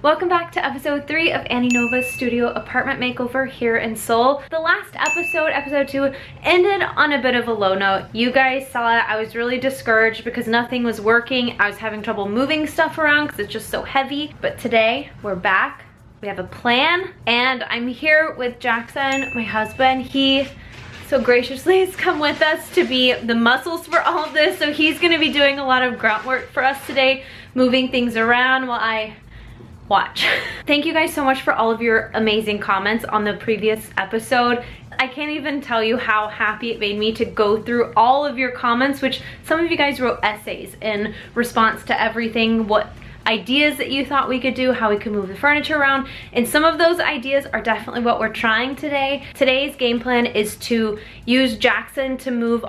Welcome back to episode 3 of Annie Nova's studio apartment makeover here in Seoul. The last episode, episode 2, ended on a bit of a low note. You guys saw it. I was really discouraged because nothing was working. I was having trouble moving stuff around because it's just so heavy. But today, we're back. We have a plan, and I'm here with Jackson, my husband. He so graciously has come with us to be the muscles for all of this. So he's gonna be doing a lot of grunt work for us today, moving things around while I watch. Thank you guys so much for all of your amazing comments on the previous episode. I can't even tell you how happy it made me to go through all of your comments, which some of you guys wrote essays in response to everything, what ideas that you thought we could do, how we could move the furniture around, and some of those ideas are definitely what we're trying today. Today's game plan is to use Jackson to move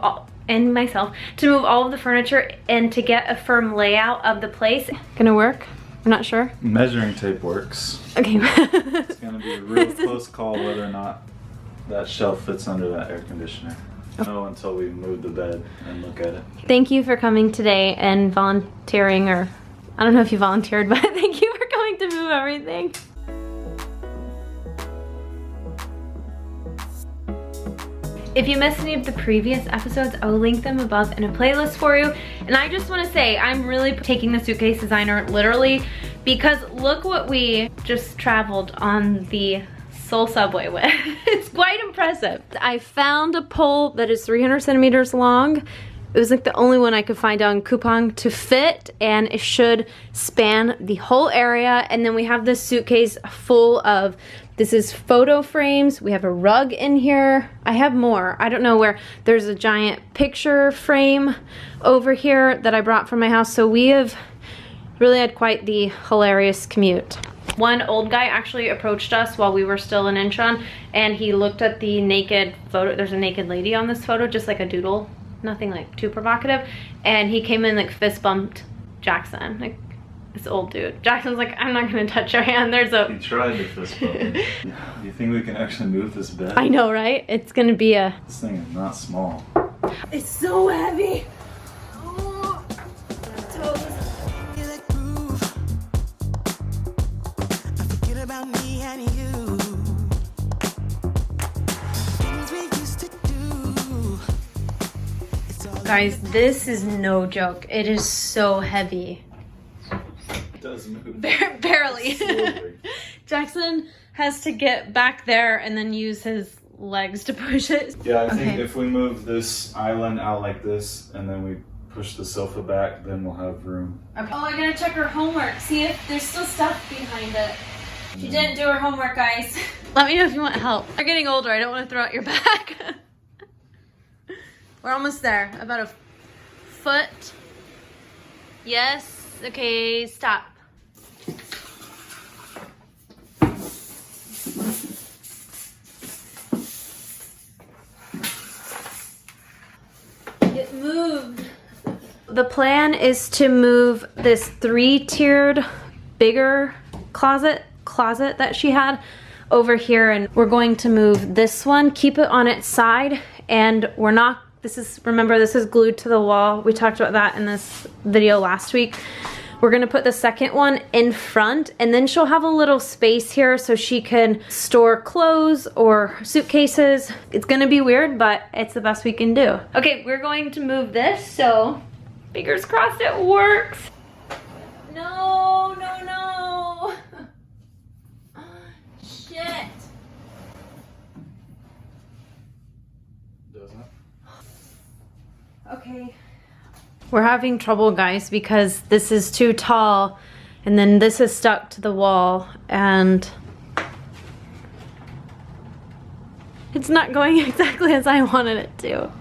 and myself to move all of the furniture and to get a firm layout of the place. Gonna work? I'm not sure. Measuring tape works. Okay. It's gonna be a real close call whether or not that shelf fits under that air conditioner. No, until we move the bed and look at it. Thank you for coming today and volunteering, or I don't know if you volunteered, but thank you for coming to move everything. If you missed any of the previous episodes, I will link them above in a playlist for you. And I just want to say, I'm really taking the suitcase designer literally, because look what we just traveled on the Seoul subway with. It's quite impressive. I found a pole that is 300 centimeters long. It was like the only one I could find on Coupang to fit, and it should span the whole area. And then we have this suitcase full of, this is photo frames. We have a rug in here. I have more. I don't know where. There's a giant picture frame over here that I brought from my house. So we have really had quite the hilarious commute. One old guy actually approached us while we were still in Incheon, and he looked at the naked photo. There's a naked lady on this photo, just like a doodle. Nothing like too provocative. And he came in like fist bumped Jackson. Like, this old dude. Jackson's like, I'm not gonna touch your hand. There's a... He tried to fist bump me. Do you think we can actually move this bed? I know, right? It's gonna be a... This thing is not small. It's so heavy. Oh, toes. Guys, this is no joke. It is so heavy. It does move. Barely. Jackson has to get back there and then use his legs to push it. Yeah, I think if we move this island out like this and then we push the sofa back, then we'll have room. Okay. Oh, I gotta check her homework. See if there's still stuff behind it. She didn't do her homework, guys. Let me know if you want help. You're getting older. I don't want to throw out your back. We're almost there. About a foot. Yes. Okay, stop. It moved. The plan is to move this 3-tiered bigger closet that she had over here, and we're going to move this one, keep it on its side, and we're not, remember this is glued to the wall. We talked about that in this video last week. We're gonna put the second one in front, and then she'll have a little space here so she can store clothes or suitcases. It's gonna be weird, but it's the best we can do. Okay, we're going to move this, so fingers crossed it works. No, no, no. Shit. Doesn't it? Okay. We're having trouble, guys, because this is too tall and then this is stuck to the wall and it's not going exactly as I wanted it to.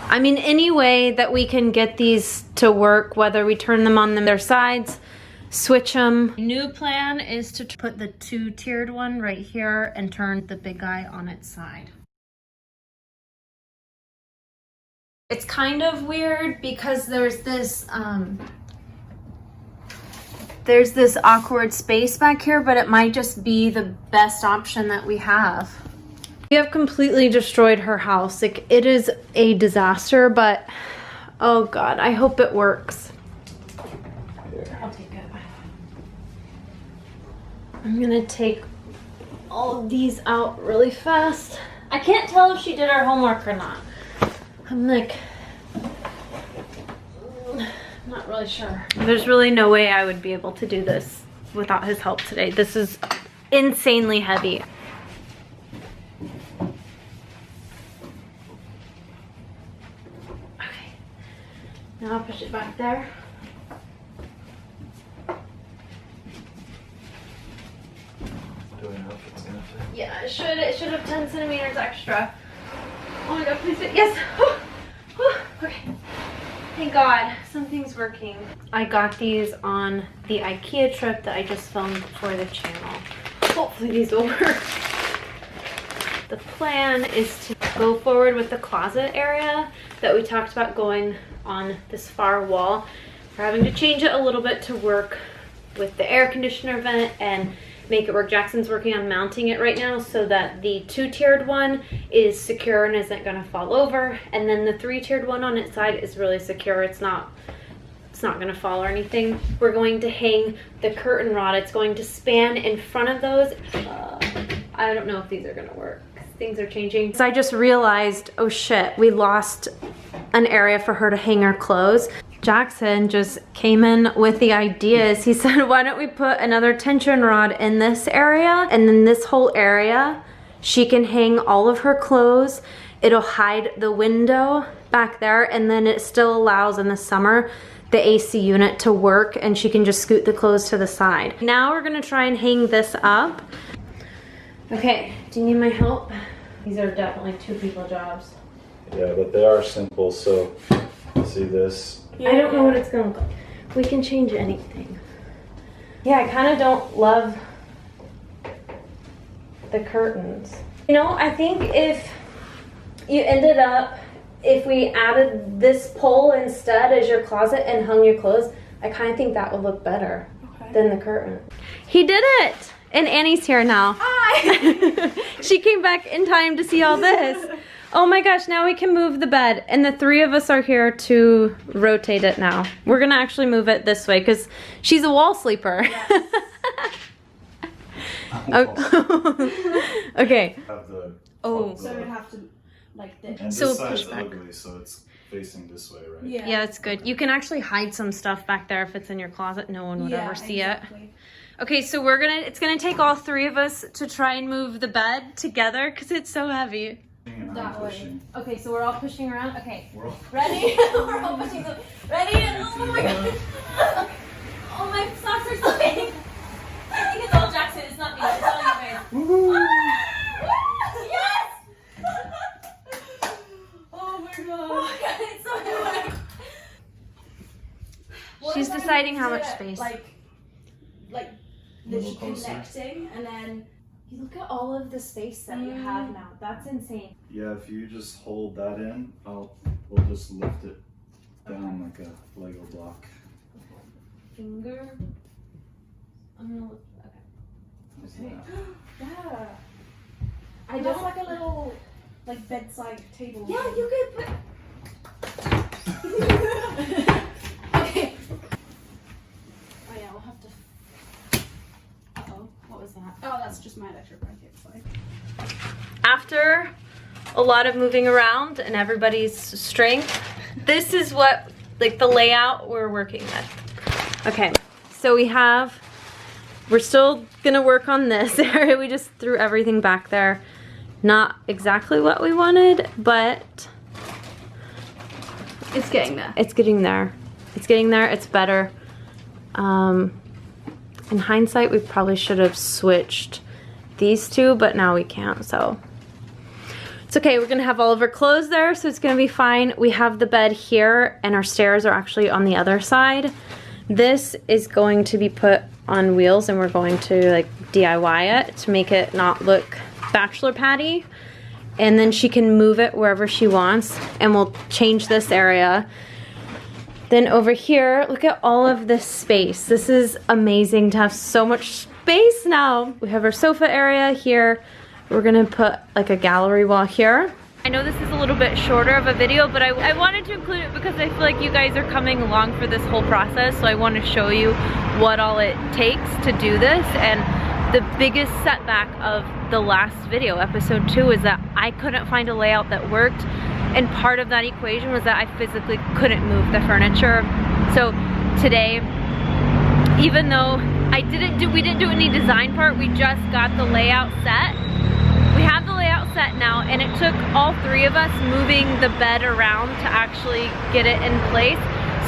I mean, any way that we can get these to work, whether we turn them on their sides, switch them. New plan is to put the 2-tiered one right here and turn the big guy on its side. It's kind of weird because there's this awkward space back here, but it might just be the best option that we have. We have completely destroyed her house. Like, it is a disaster, but oh God, I hope it works. Here. I'll take it. I'm gonna take all of these out really fast. I can't tell if she did her homework or not. I'm like, not really sure. There's really no way I would be able to do this without his help today. This is insanely heavy. Okay, now I'll push it back there. Do we know if it's gonna fit? Yeah, it should have 10 centimeters extra. Oh my god, please fit. Yes. Okay. Thank God, something's working. I got these on the IKEA trip that I just filmed for the channel. Hopefully these will work. The plan is to go forward with the closet area that we talked about going on this far wall. We're having to change it a little bit to work with the air conditioner vent and make it work. Jackson's working on mounting it right now so that the 2-tiered one is secure and isn't gonna fall over, and then the 3-tiered one on its side is really secure. It's not gonna fall or anything. We're going to hang the curtain rod. It's going to span in front of those. I don't know if these are gonna work. Things are changing. So I just realized, oh shit, we lost an area for her to hang her clothes. Jackson just came in with the ideas. He said, why don't we put another tension rod in this area, and then this whole area, she can hang all of her clothes. It'll hide the window back there, and then it still allows in the summer the AC unit to work, and she can just scoot the clothes to the side. Now we're gonna try and hang this up. Okay, do you need my help? These are definitely 2 people jobs. Yeah, but they are simple, so see this? Yeah. I don't know what it's gonna look like. We can change anything. Yeah, I kind of don't love the curtains. You know, I think if you ended up, if we added this pole instead as your closet and hung your clothes, I kind of think that would look better than the curtain. He did it! And Annie's here now. Hi! She came back in time to see all this. Oh my gosh, now we can move the bed, and the 3 of us are here to rotate it now. We're gonna actually move it this way because she's a wall sleeper. Yes. Okay. So we'd have to like this. And so this push side's back. ugly, so it's facing this way, right? Yeah, it's good. You can actually hide some stuff back there if it's in your closet. No one would ever see it. Okay, so it's gonna take all 3 of us to try and move the bed together because it's so heavy. That way. Okay, so we're all pushing around. Okay, We're all ready? We're all pushing. Ready? Oh my god! Oh, my socks are slipping. I think it's all Jackson. It's not me. It's all you guys. Yes! Oh my god! Oh my god! It's so heavy. She's deciding how much space. Like this connecting, and then. You look at all of the space that you have now. That's insane. Yeah, if you just hold that in, we'll just lift it down like a Lego block. Finger. I'm gonna look. Okay. Yeah. I just like a little bedside table. Yeah, you could put. Okay. Oh yeah, we'll have to. What was that? Oh, that's just my electric blanket. Sorry. After a lot of moving around and everybody's strength, this is what, like, the layout we're working with. Okay, so we're still gonna work on this area. We just threw everything back there. Not exactly what we wanted, but It's getting there. it's getting there. It's getting there, it's better. In hindsight, we probably should have switched these 2, but now we can't, so. It's okay, we're gonna have all of our clothes there, so it's gonna be fine. We have the bed here, and our stairs are actually on the other side. This is going to be put on wheels, and we're going to like DIY it to make it not look bachelor patty. And then she can move it wherever she wants, and we'll change this area. Then over here, look at all of this space. This is amazing to have so much space now. We have our sofa area here. We're gonna put like a gallery wall here. I know this is a little bit shorter of a video, but I wanted to include it because I feel like you guys are coming along for this whole process, so I want to show you what all it takes to do this. And the biggest setback of the last video, episode 2, is that I couldn't find a layout that worked, and part of that equation was that I physically couldn't move the furniture. So today, even though we didn't do any design part, we just got the layout set. We have the layout set now, and it took all 3 of us moving the bed around to actually get it in place.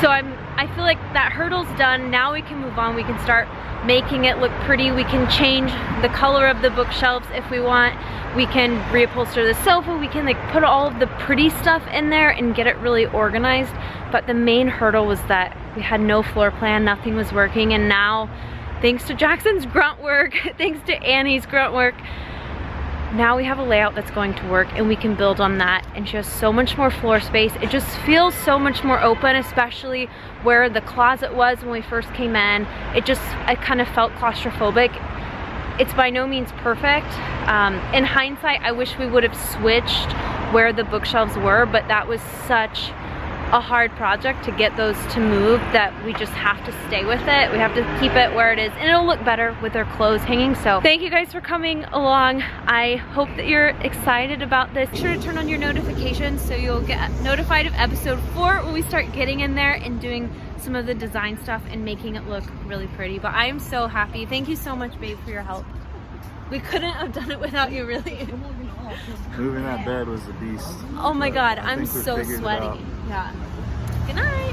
So I feel like that hurdle's done. Now we can move on. We can start making it look pretty. We can change the color of the bookshelves if we want. We can reupholster the sofa. We can like put all of the pretty stuff in there and get it really organized. But the main hurdle was that we had no floor plan, nothing was working, and now, thanks to Jackson's grunt work, thanks to Annie's grunt work, now we have a layout that's going to work, and we can build on that. And she has so much more floor space. It just feels so much more open, especially where the closet was when we first came in. I kind of felt claustrophobic. It's by no means perfect. In hindsight, I wish we would have switched where the bookshelves were, but that was such a hard project to get those to move that we just have to stay with it. We have to keep it where it is, and it'll look better with our clothes hanging. So thank you guys for coming along. I hope that you're excited about this. Be sure to turn on your notifications so you'll get notified of episode 4 when we start getting in there and doing some of the design stuff and making it look really pretty. But I am so happy. Thank you so much, babe, for your help. We couldn't have done it without you, really. Moving that bed was the beast. Oh my God, I'm so sweaty. Yeah. Good night.